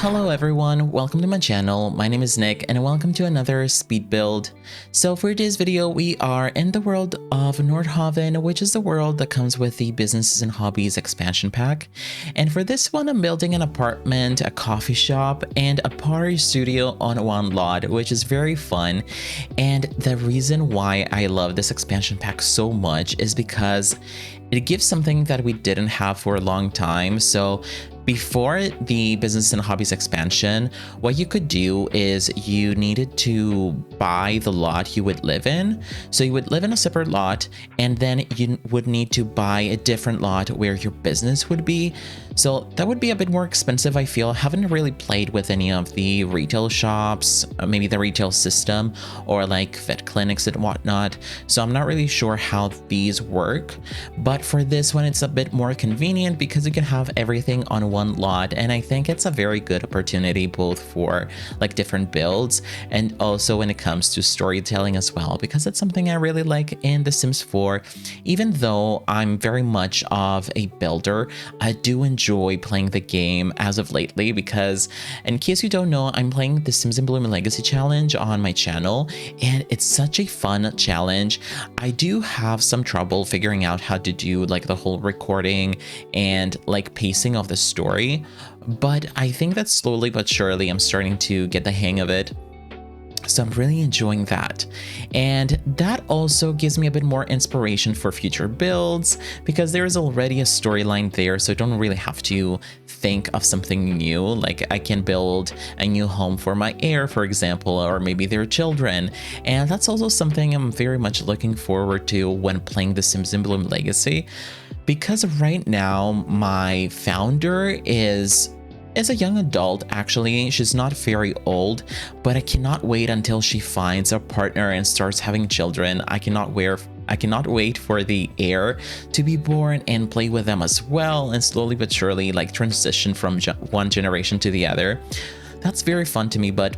Hello everyone, welcome to my channel. My name is Nick and welcome to another speed build. So for today's video, we are in the world of Nordhaven, which is the world that comes with the Businesses and Hobbies expansion pack. And for this one, I'm building an apartment, a coffee shop, and a pottery studio on one lot, which is very fun. And the reason why I love this expansion pack so much is because it gives something that we didn't have for a long time. So before the Business and Hobbies expansion, what you could do is you needed to buy the lot you would live in. So you would live in a separate lot, and then you would need to buy a different lot where your business would be. So that would be a bit more expensive, I feel. I haven't really played with any of the retail shops, maybe the retail system, or like vet clinics and whatnot. So I'm not really sure how these work. But for this one, it's a bit more convenient because you can have everything on one lot, and I think it's a very good opportunity both for like different builds and also when it comes to storytelling as well, because it's something I really like in The Sims 4. Even though I'm very much of a builder, I do enjoy playing the game as of lately, because in case you don't know, I'm playing the Sims in Bloom Legacy challenge on my channel, and it's such a fun challenge. I do have some trouble figuring out how to do like the whole recording and like pacing of the story, but I think that slowly but surely I'm starting to get the hang of it. So I'm really enjoying that. And that also gives me a bit more inspiration for future builds, because there is already a storyline there, so I don't really have to think of something new. Like I can build a new home for my heir, for example, or maybe their children. And that's also something I'm very much looking forward to when playing The Sims in Bloom Legacy, because right now my founder is a young adult. Actually, she's not very old, but I cannot wait until she finds a partner and starts having children. I cannot wait for the heir to be born and play with them as well, and slowly but surely like transition from one generation to the other. That's very fun to me, but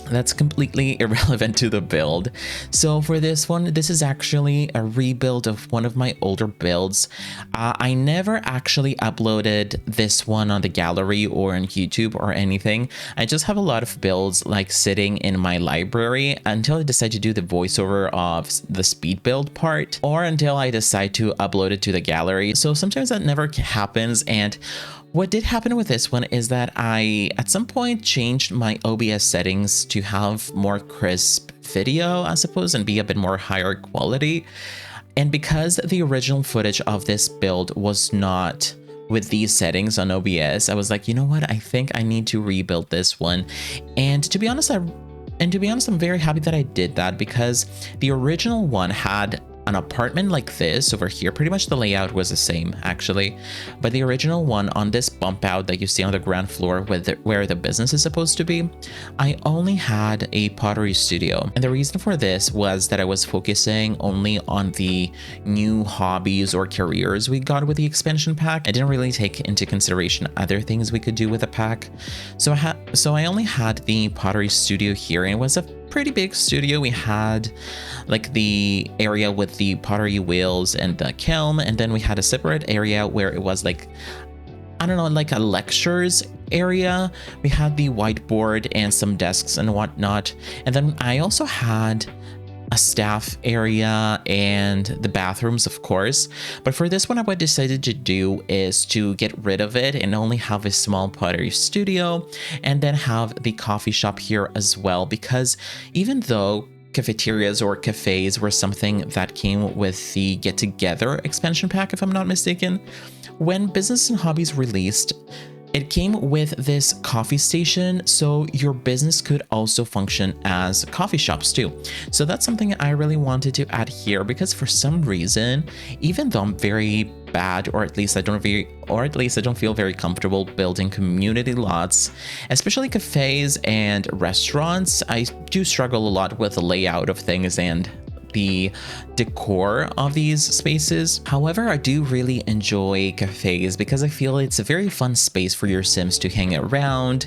that's completely irrelevant to the build. So for this one, this is actually a rebuild of one of my older builds. I never actually uploaded this one on the gallery or on YouTube or anything. I just have a lot of builds like sitting in my library until I decide to do the voiceover of the speed build part, or until I decide to upload it to the gallery. So sometimes that never happens. And what did happen with this one is that I, at some point, changed my OBS settings to have more crisp video, I suppose, and be a bit more higher quality. And because the original footage of this build was not with these settings on OBS, I was like, you know what? I think I need to rebuild this one. And to be honest, I'm very happy that I did that, because the original one had an apartment like this over here. Pretty much the layout was the same actually, but the original one on this bump out that you see on the ground floor where the business is supposed to be, I only had a pottery studio. And the reason for this was that I was focusing only on the new hobbies or careers we got with the expansion pack. I didn't really take into consideration other things we could do with the pack. So I only had the pottery studio here, and it was a pretty big studio. We had like the area with the pottery wheels and the kiln, and then we had a separate area where it was like, I don't know, like a lectures area. We had the whiteboard and some desks and whatnot, and then I also had a staff area and the bathrooms, of course. But for this one, what I decided to do is to get rid of it and only have a small pottery studio, and then have the coffee shop here as well, because even though cafeterias or cafes were something that came with the Get Together expansion pack, if I'm not mistaken, when Business and Hobbies released, it came with this coffee station, so your business could also function as coffee shops too. So that's something I really wanted to add here, because for some reason, even though I'm very bad, or at least I don't feel very comfortable building community lots, especially cafes and restaurants, I do struggle a lot with the layout of things and the decor of these spaces. However, I do really enjoy cafes because I feel it's a very fun space for your Sims to hang around,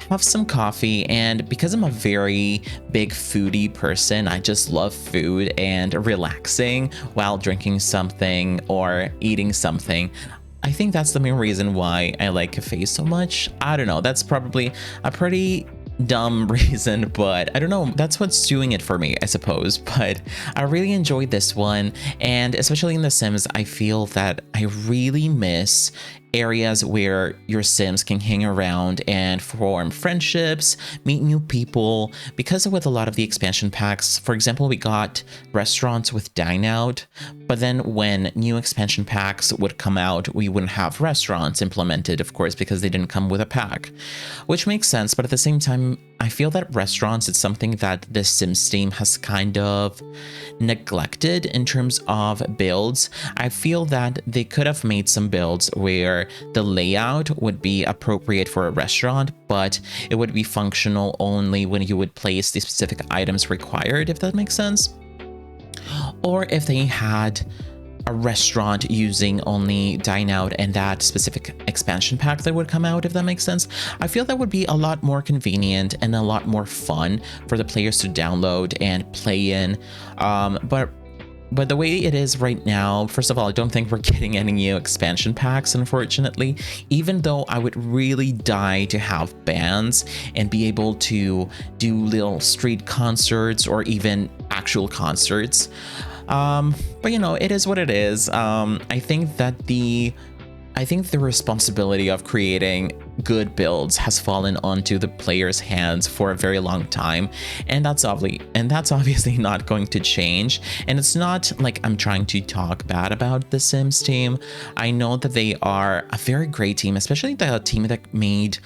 have some coffee, and because I'm a very big foodie person, I just love food and relaxing while drinking something or eating something. I think that's the main reason why I like Café so much. I don't know, that's probably a pretty dumb reason, but I don't know, that's what's doing it for me, I suppose. But I really enjoyed this one, and especially in The Sims, I feel that I really miss areas where your Sims can hang around and form friendships, meet new people, because with a lot of the expansion packs, for example, we got restaurants with Dine Out, but then when new expansion packs would come out, we wouldn't have restaurants implemented, of course, because they didn't come with a pack, which makes sense. But at the same time, I feel that restaurants, it's something that the Sims team has kind of neglected in terms of builds. I feel that they could have made some builds where the layout would be appropriate for a restaurant, but it would be functional only when you would place the specific items required, if that makes sense. Or if they had a restaurant using only Dine Out and that specific expansion pack that would come out, if that makes sense. I feel that would be a lot more convenient and a lot more fun for the players to download and play in. But the way it is right now, first of all, I don't think we're getting any new expansion packs, unfortunately, even though I would really die to have bands and be able to do little street concerts or even actual concerts. But you know, it is what it is. I think the responsibility of creating good builds has fallen onto the players' hands for a very long time, and that's obviously not going to change. And it's not like I'm trying to talk bad about the Sims team. I know that they are a very great team, especially the team that made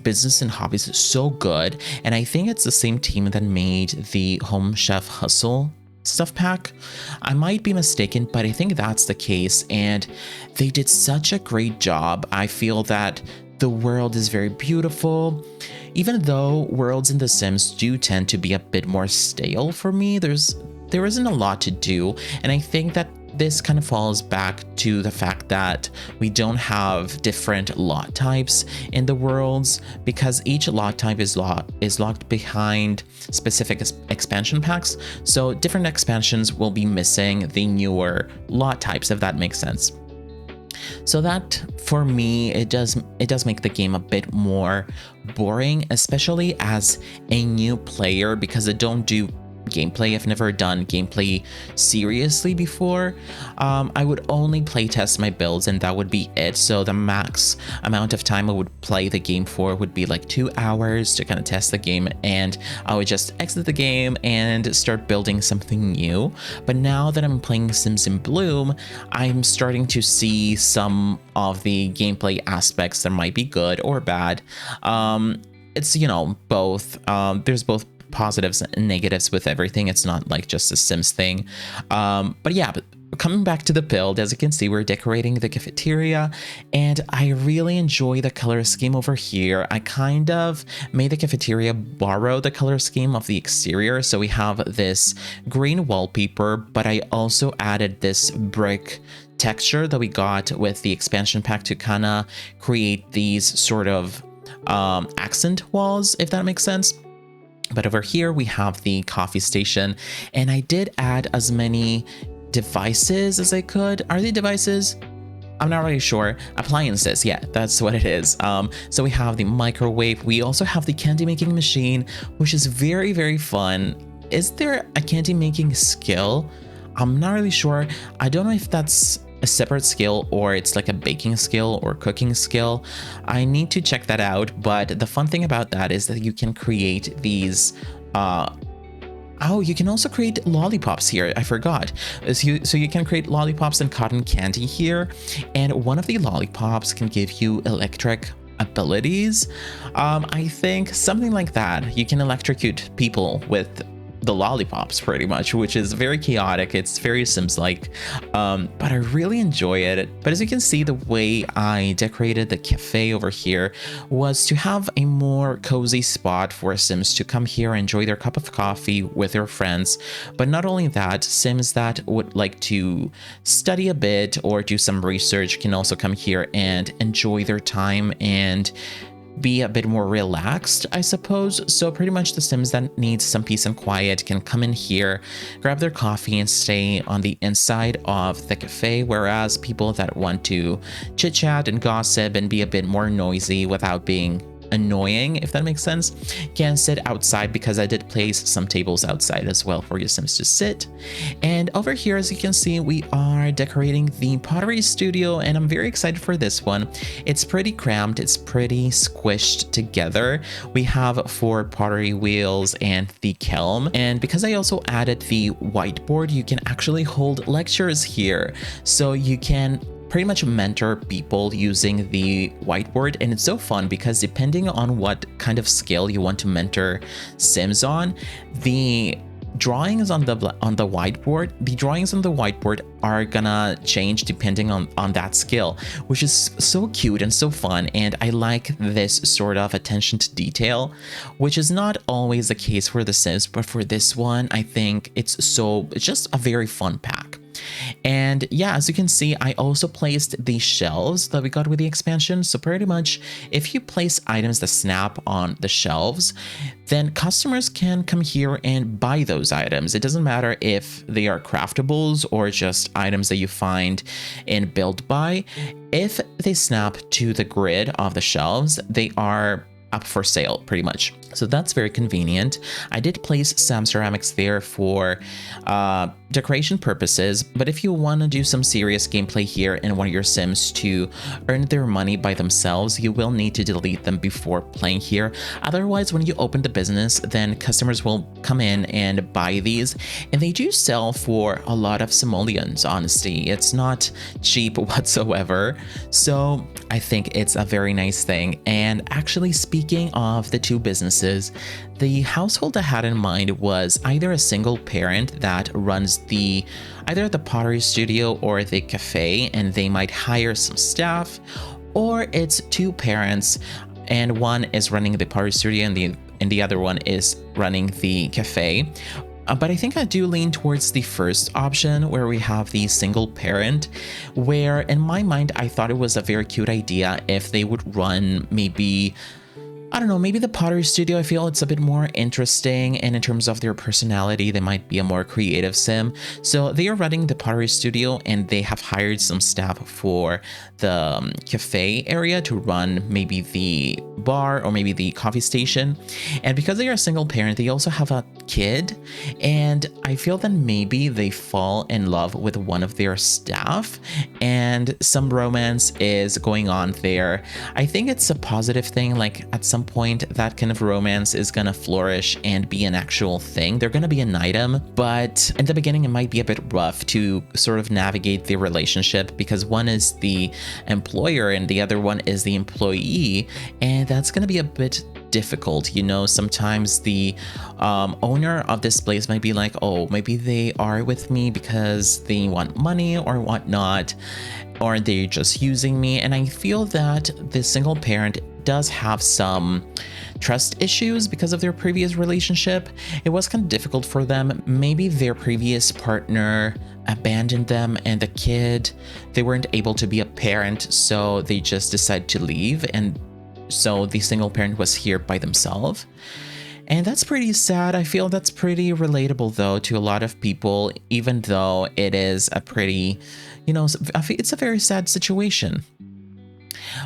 Businesses Hobbies so good. And I think it's the same team that made the Home Chef Hustle stuff pack. I might be mistaken, but I think that's the case, and they did such a great job. I feel that the world is very beautiful, even though worlds in The Sims do tend to be a bit more stale for me. There isn't a lot to do, and I think that this kind of falls back to the fact that we don't have different lot types in the worlds, because each lot type is locked behind specific expansion packs. So different expansions will be missing the newer lot types, if that makes sense. So that, for me, it does make the game a bit more boring, especially as a new player, because I don't do gameplay. I've never done gameplay seriously before. I would only play test my builds, and that would be it. So the max amount of time I would play the game for would be like 2 hours to kind of test the game, and I would just exit the game and start building something new. But now that I'm playing Sims in Bloom, I'm starting to see some of the gameplay aspects that might be good or bad. It's, you know, both. There's both positives and negatives with everything. It's not like just a Sims thing. But yeah, but coming back to the build, as you can see, we're decorating the cafeteria, and I really enjoy the color scheme over here. I kind of made the cafeteria borrow the color scheme of the exterior. So we have this green wallpaper, but I also added this brick texture that we got with the expansion pack to kind of create these sort of accent walls, if that makes sense. But over here we have the coffee station, and I did add as many devices as I could. Are they devices? I'm not really sure. Appliances, yeah, that's what it is. So we have the microwave. We also have the candy making machine, which is very, very fun. Is there a candy making skill? I'm not really sure. I don't know if that's a separate skill or it's like a baking skill or cooking skill. I need to check that out. But the fun thing about that is that you can create these you can also create lollipops here. I forgot. So you can create lollipops and cotton candy here, and one of the lollipops can give you electric abilities. I think something like that. You can electrocute people with the lollipops pretty much, which is very chaotic. It's very Sims-like, but I really enjoy it. But as you can see, the way I decorated the cafe over here was to have a more cozy spot for Sims to come here and enjoy their cup of coffee with their friends. But not only that, Sims that would like to study a bit or do some research can also come here and enjoy their time and be a bit more relaxed, I suppose. So pretty much the Sims that needs some peace and quiet can come in here, grab their coffee and stay on the inside of the cafe, whereas people that want to chit chat and gossip and be a bit more noisy without being annoying, if that makes sense, can sit outside, because I did place some tables outside as well for your Sims to sit. And over here, as you can see, we are decorating the pottery studio, and I'm very excited for this one. It's pretty cramped, it's pretty squished together. We have 4 pottery wheels and the kiln, and because I also added the whiteboard, you can actually hold lectures here, so you can pretty much mentor people using the whiteboard. And it's so fun because depending on what kind of skill you want to mentor Sims on, the drawings on the whiteboard are gonna change depending on that skill, which is so cute and so fun. And I like this sort of attention to detail, which is not always the case for the Sims, but for this one, I think it's just a very fun pack. And yeah, as you can see, I also placed the shelves that we got with the expansion. So pretty much if you place items that snap on the shelves, then customers can come here and buy those items. It doesn't matter if they are craftables or just items that you find in build by. If they snap to the grid of the shelves, they are up for sale pretty much. So that's very convenient. I did place some ceramics there for decoration purposes, but if you want to do some serious gameplay here and want your Sims to earn their money by themselves, you will need to delete them before playing here. Otherwise, when you open the business, then customers will come in and buy these, and they do sell for a lot of simoleons, honestly. It's not cheap whatsoever. So I think it's a very nice thing. And actually, speaking of the 2 businesses, the household I had in mind was either a single parent that runs either the pottery studio or the cafe, and they might hire some staff, or it's 2 parents and one is running the pottery studio and the other one is running the cafe. But I think I do lean towards the first option, where we have the single parent, where in my mind, I thought it was a very cute idea if they would run maybe, I don't know, maybe the pottery studio. I feel it's a bit more interesting, and in terms of their personality, they might be a more creative Sim. So they are running the pottery studio, and they have hired some staff for the cafe area to run maybe the bar or maybe the coffee station. And because they are a single parent, they also have a kid, and I feel that maybe they fall in love with one of their staff and some romance is going on there. I think it's a positive thing. Like at some point, that kind of romance is gonna flourish and be an actual thing. They're gonna be an item, but in the beginning it might be a bit rough to sort of navigate the relationship, because one is the employer and the other one is the employee, and that's gonna be a bit difficult. You know, sometimes the owner of this place might be like, oh, maybe they are with me because they want money or whatnot, or they're just using me. And I feel that the single parent does have some trust issues because of their previous relationship. It was kind of difficult for them. Maybe their previous partner abandoned them, and the kid, they weren't able to be a parent, so they just decided to leave, and so the single parent was here by themselves. And that's pretty sad. I feel that's pretty relatable though to a lot of people, even though it is a pretty, you know, it's a very sad situation.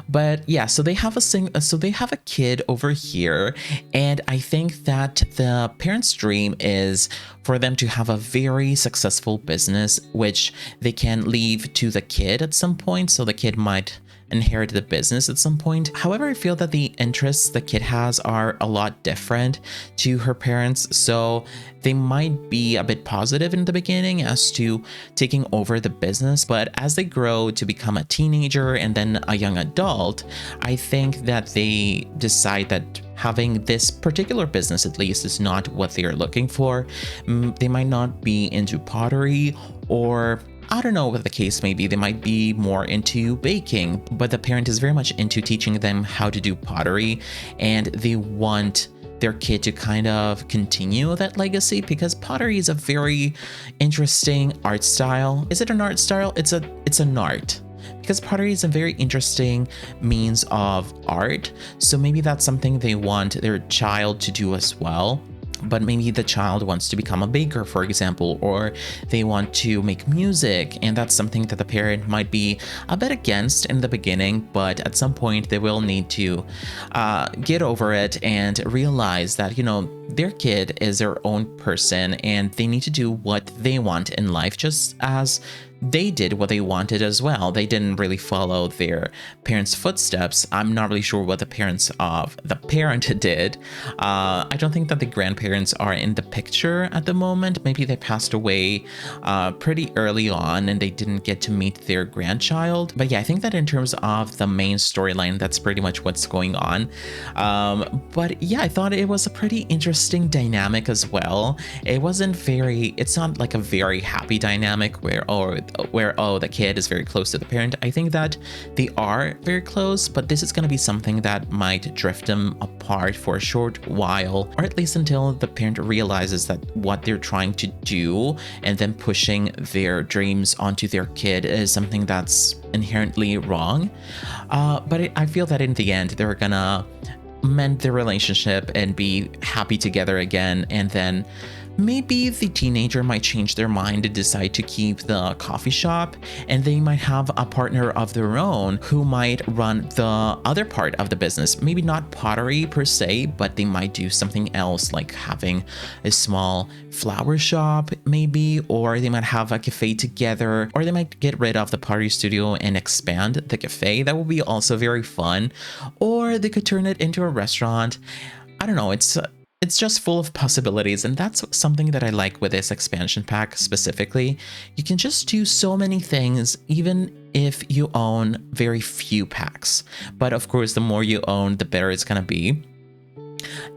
But yeah, so they have a kid over here, and I think that the parents' dream is for them to have a very successful business, which they can leave to the kid at some point, so the kid might inherit the business at some point. However, I feel that the interests the kid has are a lot different to her parents, so they might be a bit positive in the beginning as to taking over the business, but as they grow to become a teenager and then a young adult, I think that they decide that having this particular business at least is not what they're looking for. They might not be into pottery, or I don't know what the case may be. They might be more into baking, but the parent is very much into teaching them how to do pottery, and they want their kid to kind of continue that legacy, because pottery is a very interesting art style. Is it an art style? It's an art. because pottery is a very interesting means of art. So maybe that's something they want their child to do as well. But maybe the child wants to become a baker, for example, or they want to make music, and that's something that the parent might be a bit against in the beginning, but at some point they will need to get over it and realize that, you know, their kid is their own person and they need to do what they want in life, just as they did what they wanted as well. They didn't really follow their parents' footsteps. I'm not really sure what the parents of the parent did. I don't think that the grandparents are in the picture at the moment. Maybe they passed away pretty early on and they didn't get to meet their grandchild. But yeah, I think that in terms of the main storyline, that's pretty much what's going on. But yeah, I thought it was a pretty interesting dynamic as well. It's not like a very happy dynamic where the kid is very close to the parent. I think that they are very close, but this is going to be something that might drift them apart for a short while, or at least until the parent realizes that what they're trying to do and then pushing their dreams onto their kid is something that's inherently wrong. But I feel that in the end, they're gonna mend their relationship and be happy together again, and then maybe the teenager might change their mind and decide to keep the coffee shop, and they might have a partner of their own who might run the other part of the business. Maybe not pottery per se, but they might do something else, like having a small flower shop maybe, or they might have a cafe together, or they might get rid of the pottery studio and expand the cafe. That would be also very fun. Or they could turn it into a restaurant. I don't know, it's just full of possibilities, and that's something that I like with this expansion pack specifically. You can just do so many things, even if you own very few packs. But of course, the more you own, the better it's gonna be.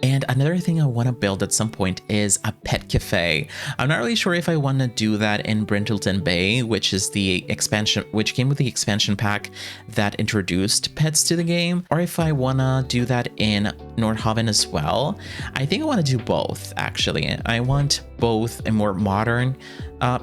And another thing I want to build at some point is a pet cafe. I'm not really sure if I want to do that in Brindleton Bay, which is the expansion, which came with the expansion pack that introduced pets to the game, or if I want to do that in Nordhaven as well. I think I want to do both, actually. I want both a more modern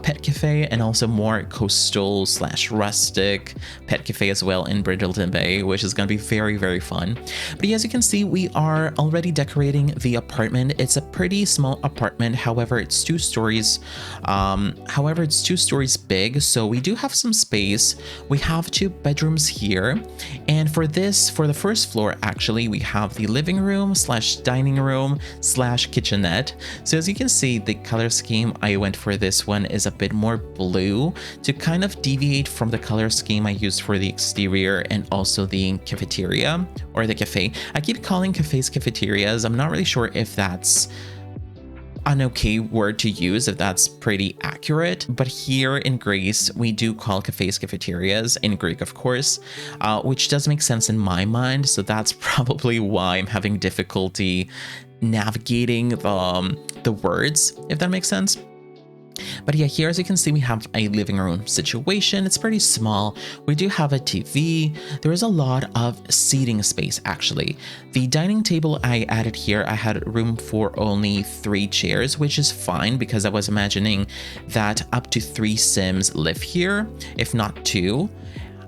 pet cafe and also more coastal / rustic pet cafe as well in Brindleton Bay, which is going to be very, very fun. But as you can see, we are already decorating the apartment. It's a pretty small apartment. However, it's 2 stories. It's 2 stories big, so we do have some space. We have 2 bedrooms here, and for the first floor, actually, we have the living room / dining room / kitchenette. So as you can see, the color scheme I went for this one is a bit more blue to kind of deviate from the color scheme I used for the exterior and also the cafeteria or the cafe. I keep calling cafes cafeterias. I'm not really sure if that's an okay word to use, if that's pretty accurate, but here in Greece we do call cafes cafeterias, in Greek of course, which does make sense in my mind. So that's probably why I'm having difficulty navigating the words, if that makes sense. But yeah, here as you can see, we have a living room situation. It's pretty small. We do have a TV. There is a lot of seating space actually. The dining table I added here, I had room for only 3 chairs, which is fine because I was imagining that up to 3 Sims live here, if not 2.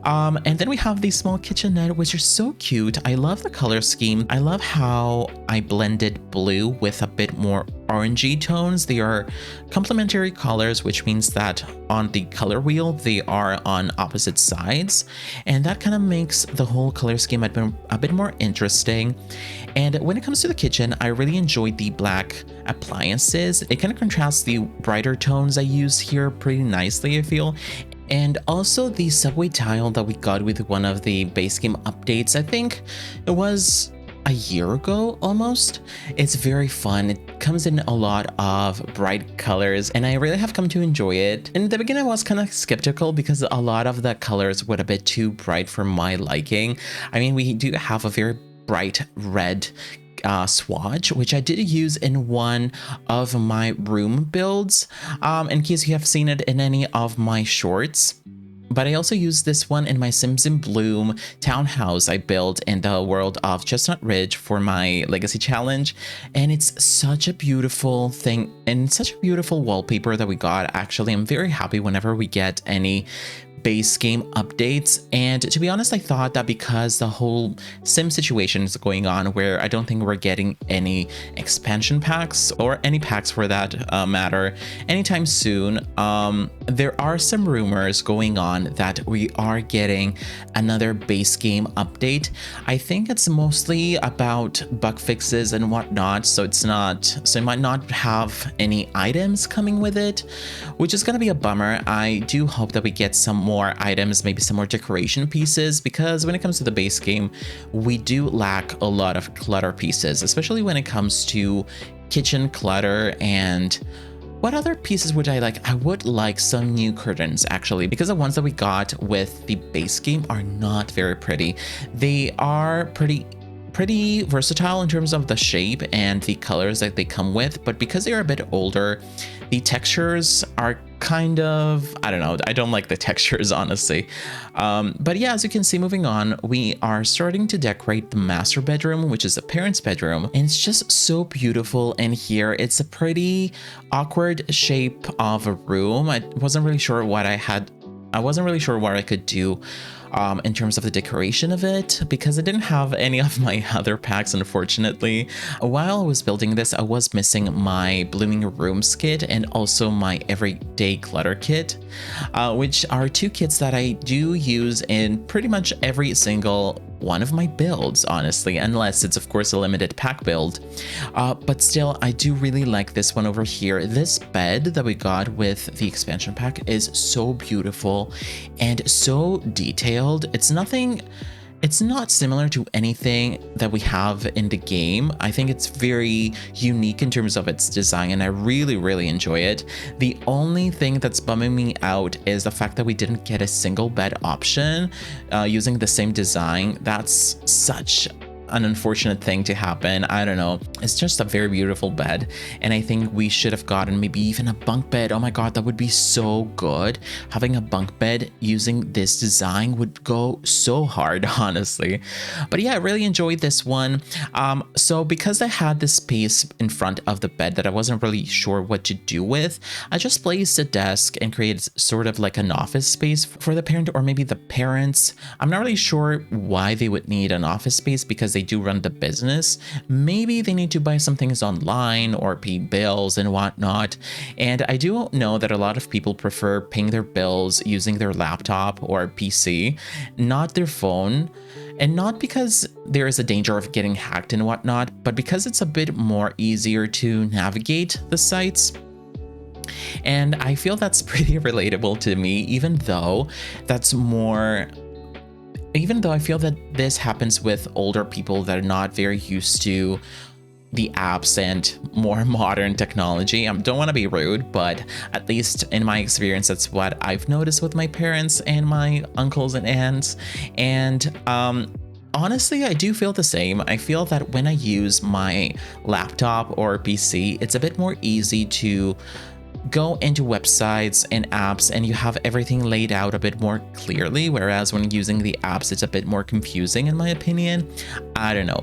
And then we have the small kitchenette, which is so cute. I love the color scheme. I love how I blended blue with a bit more orangey tones. They are complementary colors, which means that on the color wheel, they are on opposite sides. And that kind of makes the whole color scheme a bit more interesting. And when it comes to the kitchen, I really enjoyed the black appliances. It kind of contrasts the brighter tones I use here pretty nicely, I feel. And also the subway tile that we got with one of the base game updates. I think it was a year ago almost. It's very fun. It comes in a lot of bright colors and I really have come to enjoy it. In the beginning I was kind of skeptical because a lot of the colors were a bit too bright for my liking. I mean, we do have a very bright red swatch, which I did use in one of my room builds, in case you have seen it in any of my shorts. But I also used this one in my Sims in Bloom townhouse I built in the world of Chestnut Ridge for my Legacy Challenge. And it's such a beautiful thing and such a beautiful wallpaper that we got. Actually, I'm very happy whenever we get any base game updates. And to be honest, I thought that because the whole sim situation is going on, where I don't think we're getting any expansion packs or any packs for that matter anytime soon, there are some rumors going on that we are getting another base game update. I think it's mostly about bug fixes and whatnot, so it might not have any items coming with it, which is going to be a bummer. I do hope that we get some more items, maybe some more decoration pieces, because when it comes to the base game, we do lack a lot of clutter pieces, especially when it comes to kitchen clutter. And what other pieces would I like? I would like some new curtains, actually, because the ones that we got with the base game are not very pretty. They are pretty versatile in terms of the shape and the colors that they come with, but because they're a bit older, the textures are kind of, I don't know, I don't like the textures, honestly. But yeah, as you can see, moving on, we are starting to decorate the master bedroom, which is the parents' bedroom, and it's just so beautiful in here. It's a pretty awkward shape of a room. I wasn't really sure what I could do in terms of the decoration of it, because I didn't have any of my other packs, unfortunately. While I was building this, I was missing my blooming rooms kit and also my everyday clutter kit, which are two kits that I do use in pretty much every single one of my builds, honestly, unless it's of course a limited pack build. But still, I do really like this one over here. This bed that we got with the expansion pack is so beautiful and so detailed. It's not similar to anything that we have in the game. I think it's very unique in terms of its design, and I really enjoy it. The only thing that's bumming me out is the fact that we didn't get a single bed option using the same design. That's such an unfortunate thing to happen. I don't know. It's just a very beautiful bed, and I think we should have gotten maybe even a bunk bed. Oh my god, that would be so good. Having a bunk bed using this design would go so hard, honestly. But yeah, I really enjoyed this one. So because I had this space in front of the bed that I wasn't really sure what to do with, I just placed a desk and created sort of like an office space for the parent, or maybe the parents. I'm not really sure why they would need an office space, because they do run the business. Maybe they need to buy some things online or pay bills and whatnot. And I do know that a lot of people prefer paying their bills using their laptop or PC, not their phone. And not because there is a danger of getting hacked and whatnot, but because it's a bit more easier to navigate the sites. And I feel that's pretty relatable to me, even though I feel that this happens with older people that are not very used to the apps and more modern technology. I don't want to be rude, but at least in my experience, that's what I've noticed with my parents and my uncles and aunts. And honestly, I do feel the same. I feel that when I use my laptop or PC, it's a bit more easy to go into websites and apps, and you have everything laid out a bit more clearly, whereas when using the apps, it's a bit more confusing, in my opinion. I don't know.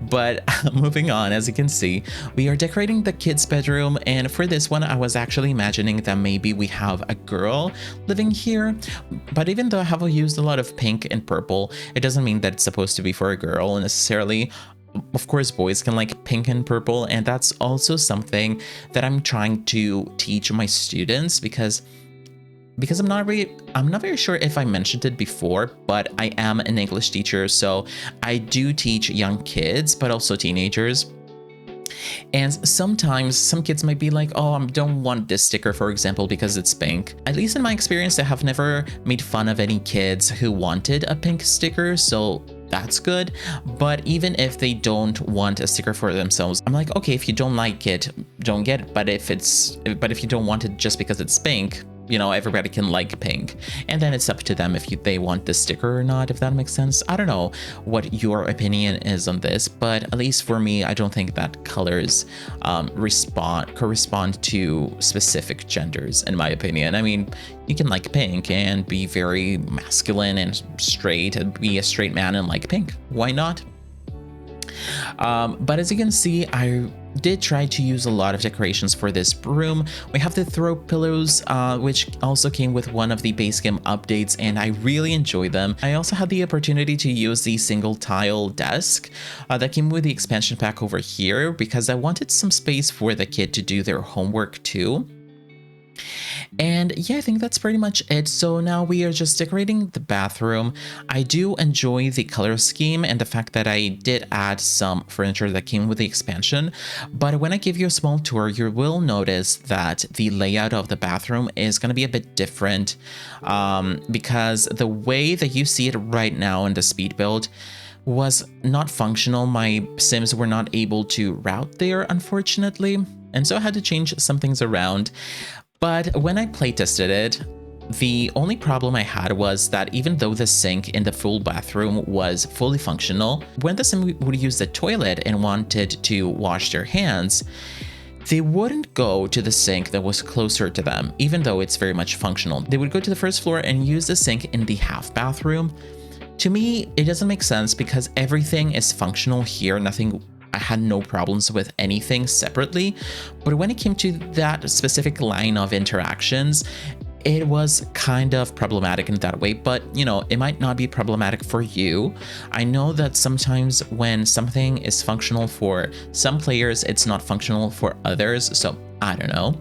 But moving on, as you can see, we are decorating the kids' bedroom, and for this one, I was actually imagining that maybe we have a girl living here. But even though I have used a lot of pink and purple, it doesn't mean that it's supposed to be for a girl necessarily. Of course, boys can like pink and purple, and that's also something that I'm trying to teach my students, because I'm not very sure if I mentioned it before, but I am an English teacher, so I do teach young kids, but also teenagers. And sometimes some kids might be like, oh, I don't want this sticker, for example, because it's pink. At least in my experience, I have never made fun of any kids who wanted a pink sticker, so that's good. But even if they don't want a sticker for themselves, I'm like, okay, if you don't like it, don't get it. But if you don't want it just because it's pink, you know, everybody can like pink, and then it's up to them if they want the sticker or not, if that makes sense. I don't know what your opinion is on this, but at least for me, I don't think that colors correspond to specific genders, in my opinion. I mean, you can like pink and be very masculine and straight, and be a straight man and like pink. Why not? But as you can see, I did try to use a lot of decorations for this room. We have the throw pillows, which also came with one of the base game updates, and I really enjoy them. I also had the opportunity to use the single tile desk that came with the expansion pack over here because I wanted some space for the kid to do their homework too. And yeah, I think that's pretty much it. So now we are just decorating the bathroom. I do enjoy the color scheme and the fact that I did add some furniture that came with the expansion. But when I give you a small tour, you will notice that the layout of the bathroom is going to be a bit different because the way that you see it right now in the speed build was not functional. My Sims were not able to route there, unfortunately. And so I had to change some things around. But when I playtested it, the only problem I had was that even though the sink in the full bathroom was fully functional, when the sim would use the toilet and wanted to wash their hands, they wouldn't go to the sink that was closer to them, even though it's very much functional. They would go to the first floor and use the sink in the half bathroom. To me, it doesn't make sense because everything is functional here. I had no problems with anything separately, but when it came to that specific line of interactions, it was kind of problematic in that way. But you know, it might not be problematic for you. I know that sometimes when something is functional for some players, it's not functional for others, so I don't know.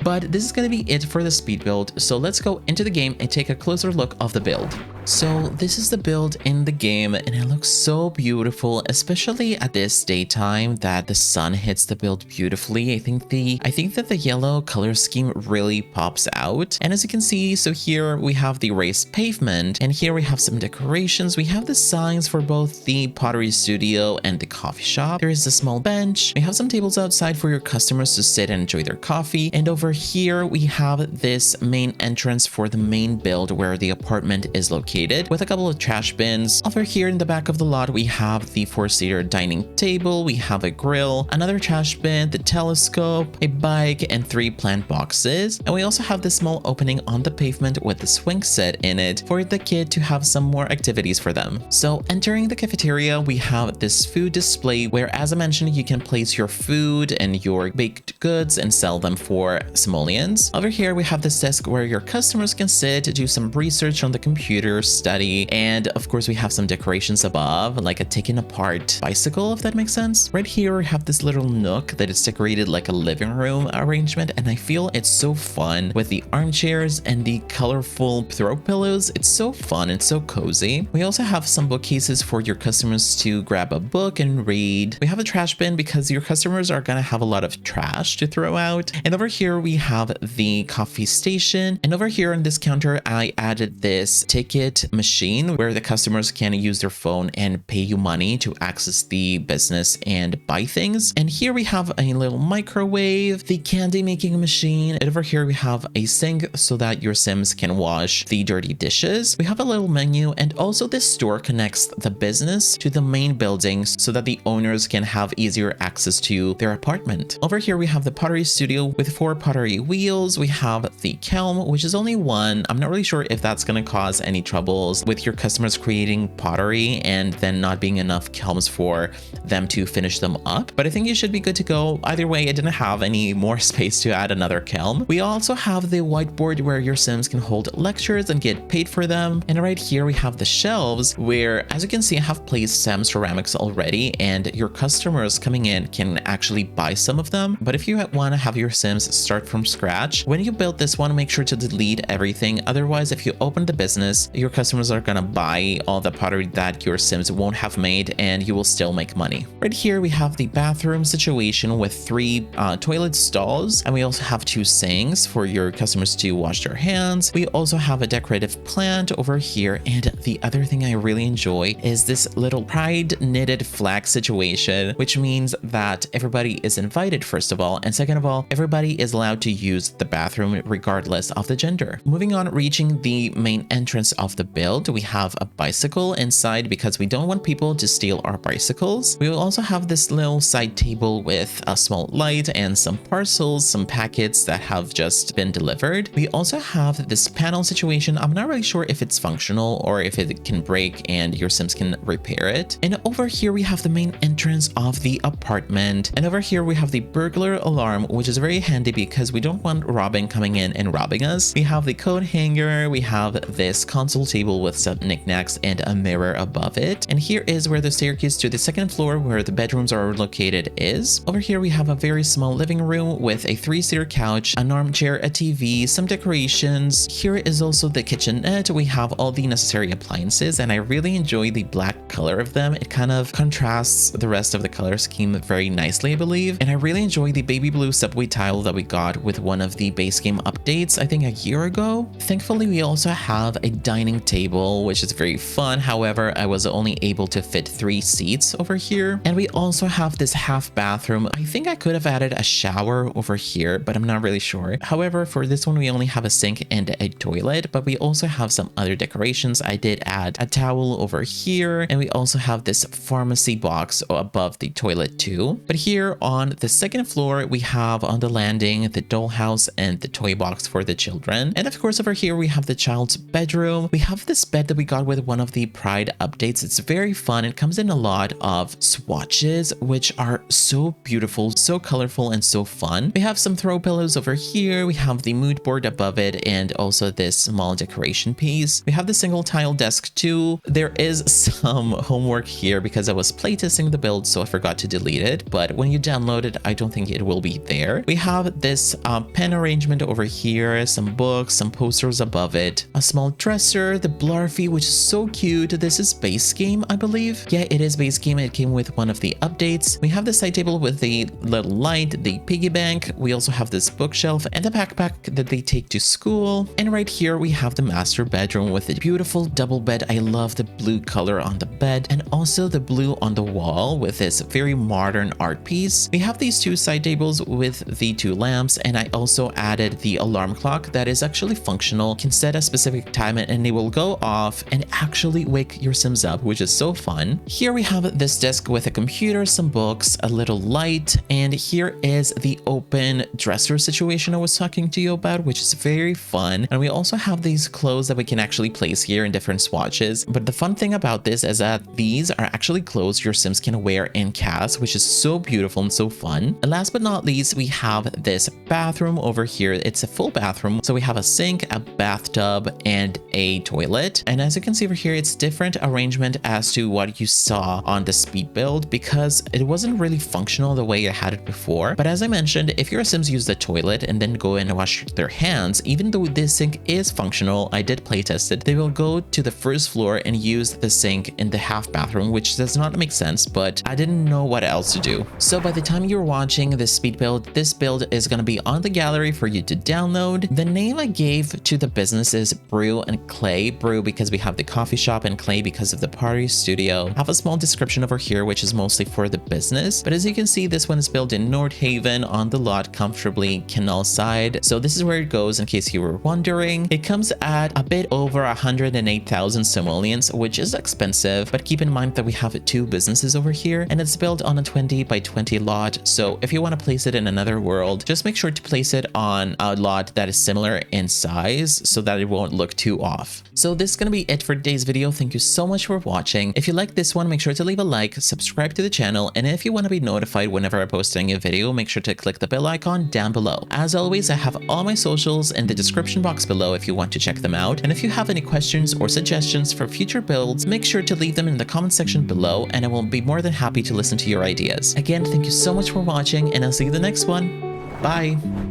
But this is going to be it for the speed build, so let's go into the game and take a closer look of the build. So this is the build in the game, and it looks so beautiful, especially at this daytime that the sun hits the build beautifully. I think that the yellow color scheme really pops out. And as you can see, so here we have the raised pavement, and here we have some decorations. We have the signs for both the pottery studio and the coffee shop. There is a small bench. We have some tables outside for your customers to sit and enjoy their coffee. And over here we have this main entrance for the main build where the apartment is located, with a couple of trash bins. Over here in the back of the lot we have the 4-seater dining table, we have a grill, another trash bin, the telescope, a bike, and 3 plant boxes. And we also have this small opening on the pavement with the swing set in it for the kid to have some more activities for them. So entering the cafeteria, we have this food display where, as I mentioned, you can place your food and your baked goods and sell them for simoleons. Over here we have this desk where your customers can sit, do some research on the computer, study, and of course we have some decorations above, like a taken apart bicycle, if that makes sense. Right here we have this little nook that is decorated like a living room arrangement, and I feel it's so fun with the armchairs and the colorful throw pillows. It's so fun and so cozy. We also have some bookcases for your customers to grab a book and read. We have a trash bin because your customers are gonna have a lot of trash to throw out. And over here we have the coffee station, and over here on this counter I added this ticket machine where the customers can use their phone and pay you money to access the business and buy things. And here we have a little microwave, the candy making machine, and over here we have a sink so that your Sims can wash the dirty dishes. We have a little menu, and also this store connects the business to the main buildings so that the owners can have easier access to their apartment. Over here we have the pottery studio with 4 pottery wheels. We have the kiln, which is only 1. I'm not really sure if that's going to cause any troubles with your customers creating pottery and then not being enough kilns for them to finish them up, but I think you should be good to go. Either way, I didn't have any more space to add another kiln. We also have the whiteboard where your Sims can hold lectures and get paid for them. And right here we have the shelves where, as you can see, I have placed some ceramics already, and your customers coming in can actually buy some of them. But if you want to have your Sims start from scratch, when you build this one, make sure to delete everything. Otherwise, if you open the business, your customers are gonna buy all the pottery that your Sims won't have made, and you will still make money. Right here we have the bathroom situation with 3 toilet stalls, and we also have 2 sinks for your customers to wash their hands. We also have a decorative plant over here, and the other thing I really enjoy is this little pride knitted flag situation, which means that everybody is invited, first of all, and second of all, everybody is allowed to use the bathroom regardless of the gender. Moving on, reaching the main entrance of of the build. We have a bicycle inside because we don't want people to steal our bicycles. We will also have this little side table with a small light and some parcels, some packets that have just been delivered. We also have this panel situation. I'm not really sure if it's functional or if it can break and your Sims can repair it. And over here we have the main entrance of the apartment. And over here we have the burglar alarm, which is very handy because we don't want Robin coming in and robbing us. We have the coat hanger. We have this console table with some knickknacks and a mirror above it. And here is where the staircase to the second floor where the bedrooms are located is. Over here we have a very small living room with a 3-seater couch, an armchair, a TV, some decorations. Here is also the kitchenette. We have all the necessary appliances and I really enjoy the black color of them. It kind of contrasts the rest of the color scheme very nicely, I believe. And I really enjoy the baby blue subway tile that we got with one of the base game updates, I think a year ago. Thankfully, we also have a dining table, which is very fun. However, I was only able to fit 3 seats over here. And we also have this half bathroom. I think I could have added a shower over here, but I'm not really sure. However, for this one, we only have a sink and a toilet, but we also have some other decorations. I did add a towel over here, and we also have this pharmacy box above the toilet too. But here on the second floor, we have on the landing the dollhouse and the toy box for the children. And of course, over here, we have the child's bedroom. We have this bed that we got with one of the Pride updates. It's very fun. It comes in a lot of swatches, which are so beautiful, so colorful, and so fun. We have some throw pillows over here. We have the mood board above it and also this small decoration piece. We have the single tile desk too. There is some homework here because I was playtesting the build, so I forgot to delete it. But when you download it, I don't think it will be there. We have this pen arrangement over here, some books, some posters above it, a small dresser, the Blarfy, which is so cute. This is base game, I believe. Yeah, it is base game. It came with one of the updates. We have the side table with the little light, the piggy bank. We also have this bookshelf and a backpack that they take to school. And right here we have the master bedroom with a beautiful double bed. I love the blue color on the bed and also the blue on the wall with this very modern art piece. We have these 2 side tables with the 2 lamps, and I also added the alarm clock that is actually functional. You can set a specific time and it will go off and actually wake your Sims up, which is so fun. Here we have this desk with a computer, some books, a little light, and here is the open dresser situation I was talking to you about, which is very fun. And we also have these clothes that we can actually place here in different swatches. But the fun thing about this is that these are actually clothes your Sims can wear in cast, which is so beautiful and so fun. And last but not least, we have this bathroom over here. It's a full bathroom. So we have a sink, a bathtub, and a toilet. And as you can see over here, it's different arrangement as to what you saw on the speed build because it wasn't really functional the way I had it before. But as I mentioned, if your Sims use the toilet and then go in and wash their hands, even though this sink is functional, I did playtest it, they will go to the first floor and use the sink in the half bathroom, which does not make sense, but I didn't know what else to do. So by the time you're watching this speed build, this build is going to be on the gallery for you to download. The name I gave to the business is Brew and Clay. Brew because we have the coffee shop, and Clay because of the party studio. I have a small description over here, which is mostly for the business. But as you can see, this one is built in Nordhaven on the lot comfortably canal side. So this is where it goes in case you were wondering. It comes at a bit over 108,000 simoleons, which is expensive, but keep in mind that we have 2 businesses over here and it's built on a 20 by 20 lot. So if you want to place it in another world, just make sure to place it on a lot that is similar in size so that it won't look too off. So this is going to be it for today's video. Thank you so much for watching. If you like this one, make sure to leave a like, subscribe to the channel, and if you want to be notified whenever I post a new video, make sure to click the bell icon down below. As always, I have all my socials in the description box below if you want to check them out. And if you have any questions or suggestions for future builds, make sure to leave them in the comment section below and I will be more than happy to listen to your ideas. Again, thank you so much for watching and I'll see you in the next one. Bye!